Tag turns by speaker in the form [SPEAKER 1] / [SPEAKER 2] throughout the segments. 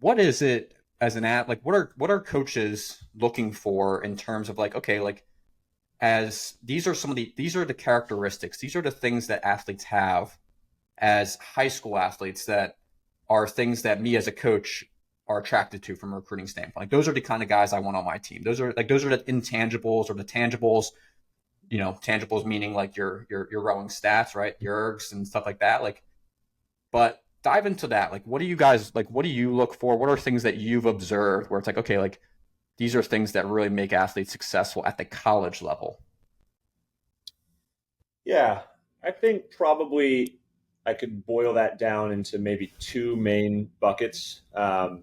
[SPEAKER 1] what is it as an like what are coaches looking for in terms of like, okay, like as these are the characteristics, these are the things that athletes have as high school athletes that are things that me as a coach are attracted to from a recruiting standpoint. Like those are the kind of guys I want on my team. Those are the intangibles or the tangibles, tangibles meaning like your rowing stats, right? Your ergs and stuff like that. Like, but dive into that. Like, what do you guys like? What do you look for? What are things that you've observed where it's like, okay, like these are things that really make athletes successful at the college level?
[SPEAKER 2] Yeah, I think probably I could boil that down into maybe two main buckets. And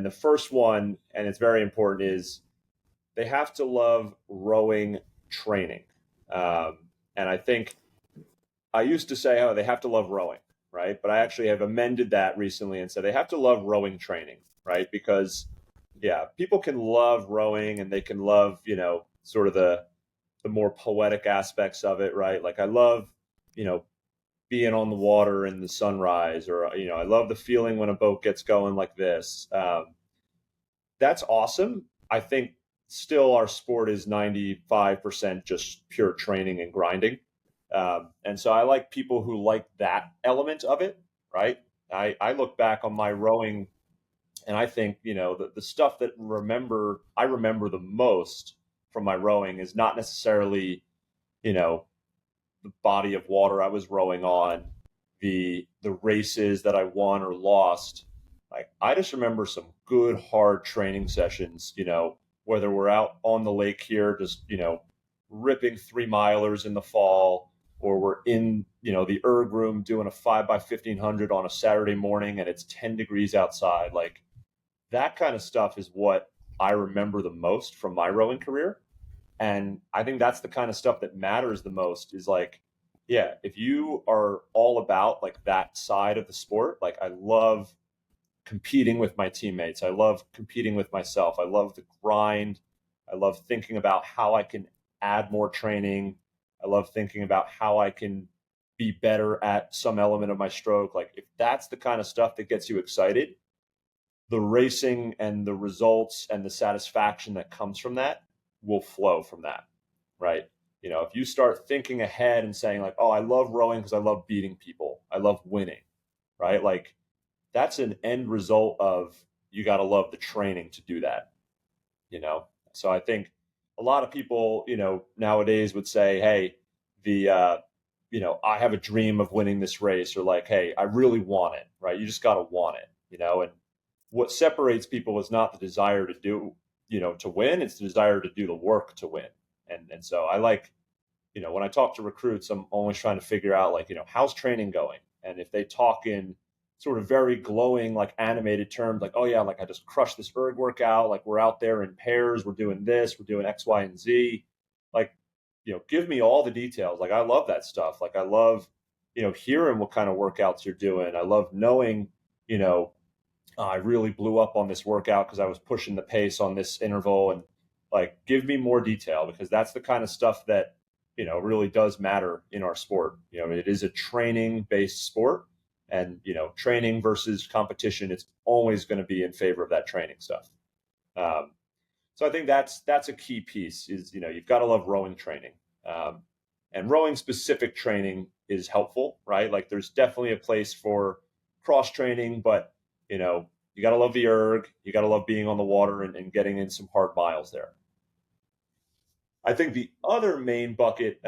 [SPEAKER 2] the first one, and it's very important, is they have to love rowing training. And I think I used to say, oh, they have to love rowing, right? But I actually have amended that recently and said they have to love rowing training, right? Because, yeah, people can love rowing and they can love, sort of the more poetic aspects of it, right? Like I love, you know, being on the water in the sunrise, or I love the feeling when a boat gets going like this. That's awesome. I think still our sport is 95% just pure training and grinding. And so I like people who like that element of it, right? I look back on my rowing and I think, the stuff that I remember the most from my rowing is not necessarily, you know, the body of water I was rowing on, the races that I won or lost. Like I just remember some good hard training sessions, whether we're out on the lake here, just, ripping 3 milers in the fall, or we're in, the erg room doing a 5 by 1500 on a Saturday morning and it's 10 degrees outside. Like that kind of stuff is what I remember the most from my rowing career. And I think that's the kind of stuff that matters the most is like, yeah, if you are all about like that side of the sport, like I love competing with my teammates. I love competing with myself. I love the grind. I love thinking about how I can add more training. I love thinking about how I can be better at some element of my stroke. Like if that's the kind of stuff that gets you excited, the racing and the results and the satisfaction that comes from that will flow from that, right? If you start thinking ahead and saying like, oh, I love rowing because I love beating people, I love winning, right? Like that's an end result of you got to love the training to do that, you know? So I think a lot of people, nowadays would say, hey, I have a dream of winning this race, or like, hey, I really want it, right? You just got to want it, and what separates people is not the desire to do, to win. It's the desire to do the work to win. And so I like, when I talk to recruits, I'm always trying to figure out like, how's training going? And if they talk in sort of very glowing, like animated terms, like, oh yeah, like I just crushed this erg workout. Like we're out there in pairs. We're doing this, we're doing X, Y, and Z. Like, give me all the details. Like I love that stuff. Like I love, hearing what kind of workouts you're doing. I love knowing, I really blew up on this workout because I was pushing the pace on this interval, and like give me more detail, because that's the kind of stuff that really does matter in our sport. It is a training based sport, and training versus competition, it's always going to be in favor of that training stuff. So I think that's a key piece is you've got to love rowing training, and rowing specific training is helpful, right? Like there's definitely a place for cross training, but you got to love the erg. You got to love being on the water and getting in some hard miles there. I think the other main bucket,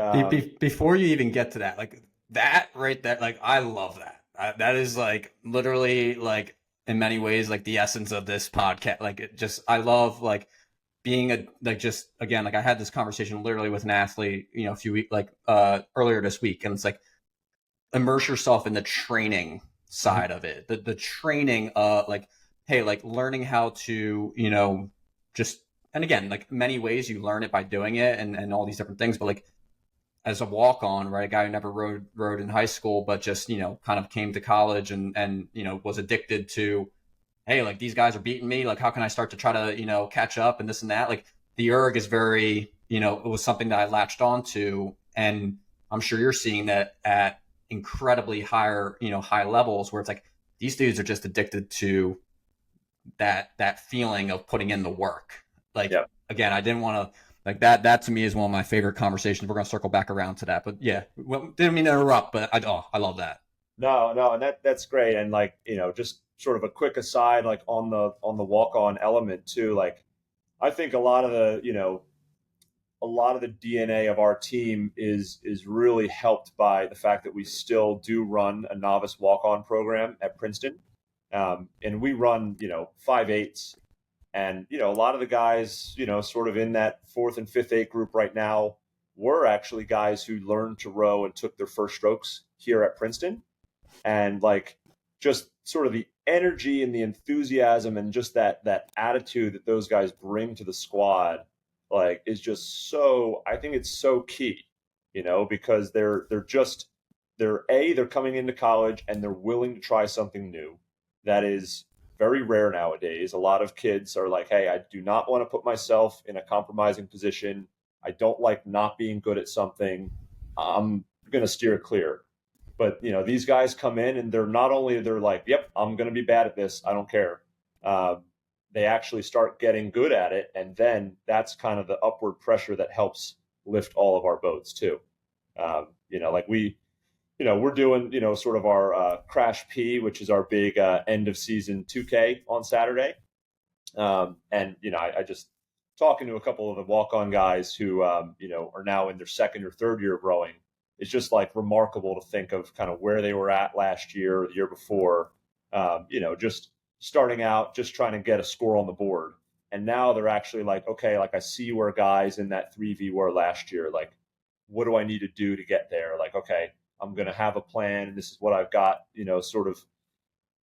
[SPEAKER 1] Before you even get to that, like that right there, like I love that. That is like literally like in many ways like the essence of this podcast. Like it just, I love like being a like just again like I had this conversation literally with an athlete, a few weeks like earlier this week, and it's like immerse yourself in the training side of it, the training like hey, like learning how to just, and again like many ways you learn it by doing it and all these different things, but like as a walk on, right? A guy who never rode in high school, but just, kind of came to college and, was addicted to, hey, like these guys are beating me. Like, how can I start to try to, catch up and this and that? Like the erg is very, it was something that I latched onto. And I'm sure you're seeing that at incredibly higher, high levels where it's like these dudes are just addicted to that feeling of putting in the work. Like,
[SPEAKER 2] Yeah.
[SPEAKER 1] again, I didn't want to, like, that to me is one of my favorite conversations. We're going to circle back around to that, but yeah, well, didn't mean to interrupt, but I love that.
[SPEAKER 2] No, and that's great. And like, just sort of a quick aside, like on the walk on element too, like I think a lot of the DNA of our team is really helped by the fact that we still do run a novice walk on program at Princeton. And we run, 5/8s. And, a lot of the guys, sort of in that fourth and fifth eight group right now were actually guys who learned to row and took their first strokes here at Princeton. And like just sort of the energy and the enthusiasm and just that attitude that those guys bring to the squad like is just so I think it's so key, because they're coming into college and they're willing to try something new. That is very rare nowadays. A lot of kids are like, hey, I do not want to put myself in a compromising position. I don't like not being good at something. I'm going to steer clear. But these guys come in and they're like, yep, I'm going to be bad at this. I don't care. Um, they actually start getting good at it, and then that's kind of the upward pressure that helps lift all of our boats too. Like we're doing sort of our Crash P, which is our big end of season 2K on Saturday. And I just talking to a couple of the walk on guys who are now in their second or third year of rowing. It's just like remarkable to think of kind of where they were at last year or the year before, just starting out, just trying to get a score on the board. And now they're actually like, okay, like I see where guys in that 3V were last year. Like, what do I need to do to get there? Like, okay, I'm going to have a plan. And this is what I've got, sort of,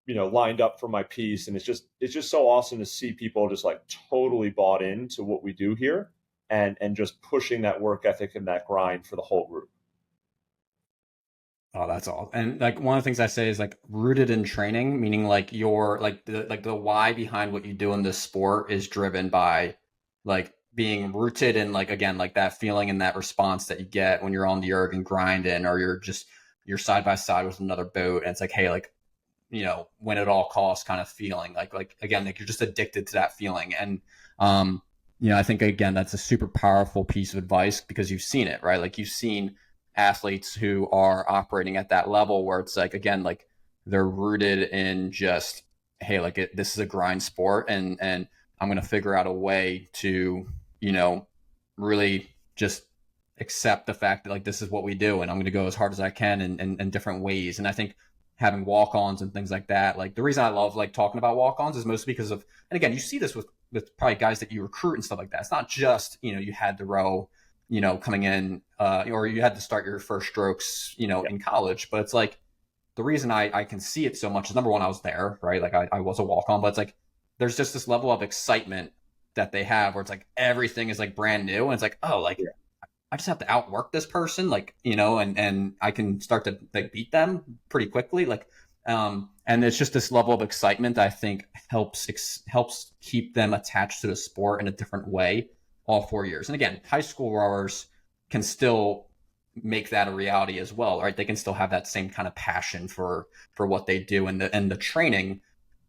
[SPEAKER 2] lined up for my piece. And it's just so awesome to see people just like totally bought into what we do here and just pushing that work ethic and that grind for the whole group.
[SPEAKER 1] Oh, that's all. And like one of the things I say is like rooted in training, meaning like your like the why behind what you do in this sport is driven by like being rooted in like again like that feeling and that response that you get when you're on the erg and grinding or you're side by side with another boat and it's like hey like win at all costs kind of feeling like again like you're just addicted to that feeling and um I think again that's a super powerful piece of advice because you've seen it right like you've seen athletes who are operating at that level where it's like again like they're rooted in just hey like this is a grind sport and I'm going to figure out a way to really just accept the fact that like this is what we do and I'm going to go as hard as I can in different ways and I think having walk-ons and things like that like the reason I love like talking about walk-ons is mostly because of and again you see this with probably guys that you recruit and stuff like that it's not just you had to row coming in, or you had to start your first strokes,
[SPEAKER 2] Yeah.
[SPEAKER 1] in college. But it's like the reason I can see it so much is number one, I was there, right? Like I was a walk on, but it's like there's just this level of excitement that they have where it's like everything is like brand new. And it's like, oh, like
[SPEAKER 2] Yeah.
[SPEAKER 1] I just have to outwork this person, like, and I can start to like beat them pretty quickly. And it's just this level of excitement that I think helps keep them attached to the sport in a different way all 4 years. And again, high school rowers can still make that a reality as well, right? They can still have that same kind of passion for what they do and the training.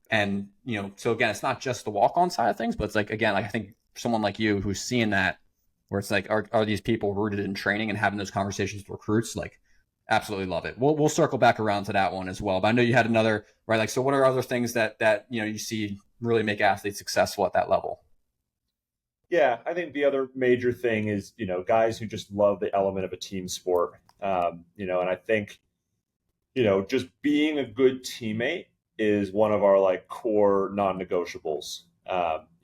[SPEAKER 1] And so again, it's not just the walk on side of things, but it's like again, like I think someone like you who's seeing that, where it's like, are these people rooted in training and having those conversations with recruits? Like, absolutely love it. We'll circle back around to that one as well. But I know you had another right. Like, so what are other things that you see really make athletes successful at that level?
[SPEAKER 2] Yeah, I think the other major thing is, guys who just love the element of a team sport. And I think, just being a good teammate is one of our like core non-negotiables.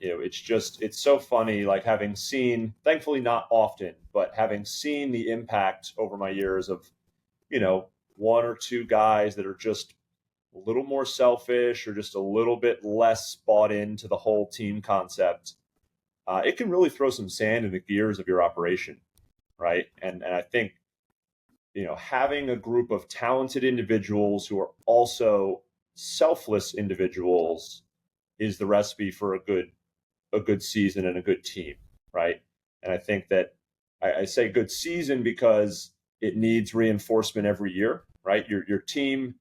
[SPEAKER 2] It's so funny, like having seen, thankfully not often, but having seen the impact over my years of, you know, one or two guys that are just a little more selfish or just a little bit less bought into the whole team concept. It can really throw some sand in the gears of your operation, right? And I think having a group of talented individuals who are also selfless individuals is the recipe for a good season and a good team, right? And I think that I say good season because it needs reinforcement every year, right? Your team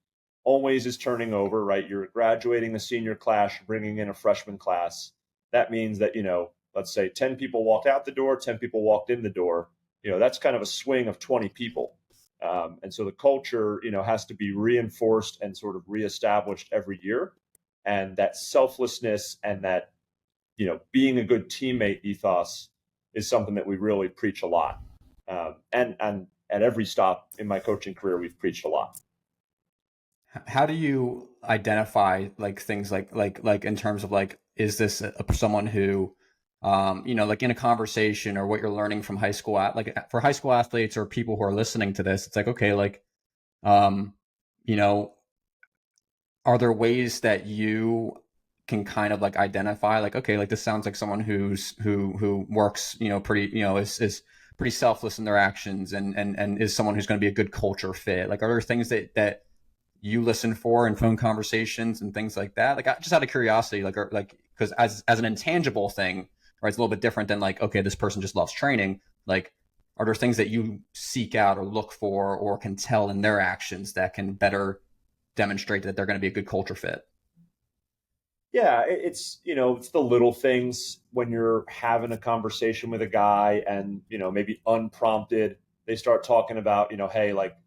[SPEAKER 2] always is turning over, right? You're graduating the senior class, bringing in a freshman class. That means that, let's say 10 people walked out the door, 10 people walked in the door. That's kind of a swing of 20 people. And so the culture, has to be reinforced and sort of reestablished every year. And that selflessness and that, being a good teammate ethos is something that we really preach a lot. And at every stop in my coaching career, we've preached a lot.
[SPEAKER 1] How do you identify like things like in terms of like, is this someone who, like in a conversation or what you're learning from high school, like for high school athletes or people who are listening to this, it's like, okay, like, um, you know, are there ways that you can kind of like identify like, okay, like this sounds like someone who works, pretty, is pretty selfless in their actions and is someone who's going to be a good culture fit. Like, are there things that you listen for in phone conversations and things like that? Like, just out of curiosity, because as an intangible thing, right, it's a little bit different than like, okay, this person just loves training. Like, are there things that you seek out or look for or can tell in their actions that can better demonstrate that they're going to be a good culture fit?
[SPEAKER 2] Yeah, it's the little things when you're having a conversation with a guy and, maybe unprompted, they start talking about, hey, like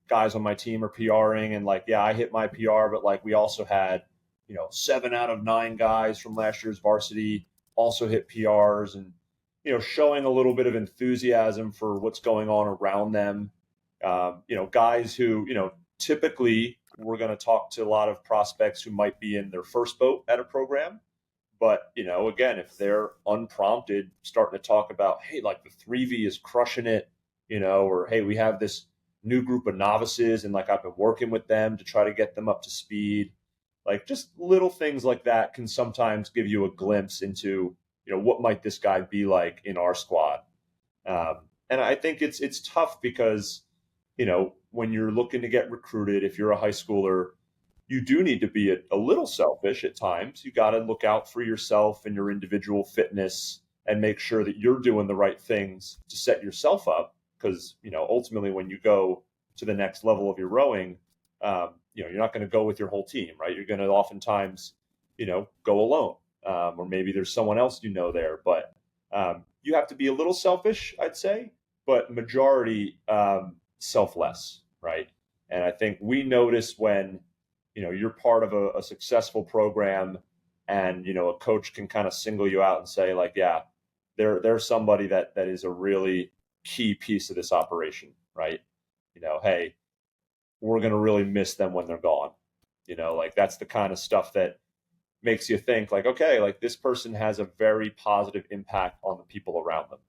[SPEAKER 2] guys on my team are PRing and like, yeah, I hit my PR, but like we also had, 7 out of 9 guys from last year's varsity also hit PRs and, showing a little bit of enthusiasm for what's going on around them. Guys who, typically we're going to talk to a lot of prospects who might be in their first boat at a program. But, again, if they're unprompted, starting to talk about, hey, like the 3V is crushing it, or hey, we have this new group of novices and like I've been working with them to try to get them up to speed. Like just little things like that can sometimes give you a glimpse into, what might this guy be like in our squad. And I think it's tough because, when you're looking to get recruited, if you're a high schooler, you do need to be a little selfish at times. You got to look out for yourself and your individual fitness and make sure that you're doing the right things to set yourself up. Because, ultimately, when you go to the next level of your rowing, you're not going to go with your whole team, right? You're going to oftentimes, go alone. Or maybe there's someone else there. But you have to be a little selfish, I'd say, but majority selfless, right? And I think we notice when, you're part of a successful program and, a coach can kind of single you out and say like, yeah, they're somebody that is a really key piece of this operation, right? Hey, we're going to really miss them when they're gone. Like that's the kind of stuff that makes you think like, okay, like this person has a very positive impact on the people around them.